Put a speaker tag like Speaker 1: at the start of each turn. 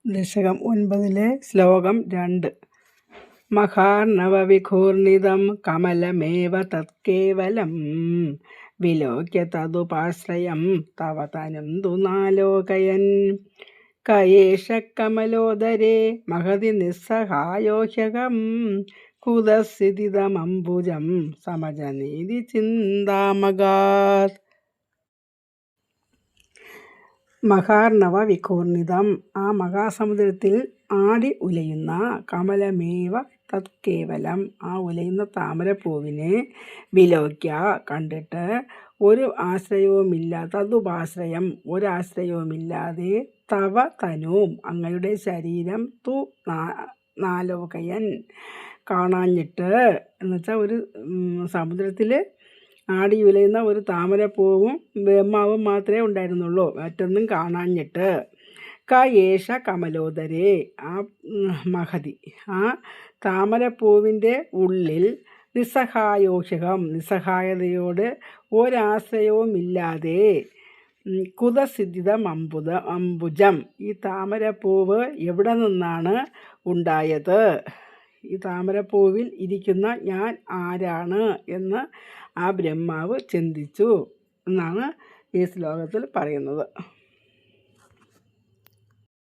Speaker 1: ദശകം 9 ശ്ലോകം 2. മഹാർണവവിഘൂർണിതം കമലമേവ തത്കേവലം വിലോക്യ തദുപാശ്രയം തവ തനും തു നാലോകയൻ കയേഷ കമലോദരേ മഹതി നിസ്സഹായോഹ്യകം കുതസ്ഥിതിതമംബുജം സമജനീതി ചിന്താമഗാത്. മഹാർണവ വിഘൂർണിതം, ആ മഹാസമുദ്രത്തിൽ ആടി ഉലയുന്ന കമലമേവ തത്കേവലം, ആ ഉലയുന്ന താമരപ്പൂവിനെ വിലോക്യ കണ്ടിട്ട് ഒരു ആശ്രയവുമില്ലാതെ, തതുപാശ്രയം ഒരാശ്രയവുമില്ലാതെ, തവ തനുവും അങ്ങയുടെ ശരീരം, തു നാലോകയൻ കാണാഞ്ഞിട്ട്, എന്നുവെച്ചാൽ ഒരു സമുദ്രത്തിൽ ആടി ഉലയുന്ന ഒരു താമരപ്പൂവും ബ്രഹ്മാവും മാത്രമേ ഉണ്ടായിരുന്നുള്ളൂ, മറ്റൊന്നും കാണാഞ്ഞിട്ട്. കയേഷ കമലോദരേ, ആ മഹതി, ആ താമരപ്പൂവിൻ്റെ ഉള്ളിൽ നിസ്സഹായോഹ്യകം, നിസ്സഹായതയോട് ഒരാശ്രയവുമില്ലാതെ, കുതസ്ഥിതം അംബുജം, ഈ താമരപ്പൂവ് എവിടെ നിന്നാണ് ഉണ്ടായത്, ഈ താമരപ്പൂവിൽ ഇരിക്കുന്ന ഞാൻ ആരാണ് എന്ന് ആ ബ്രഹ്മാവ് ചിന്തിച്ചു എന്നാണ് ഈ ശ്ലോകത്തിൽ പറയുന്നത്.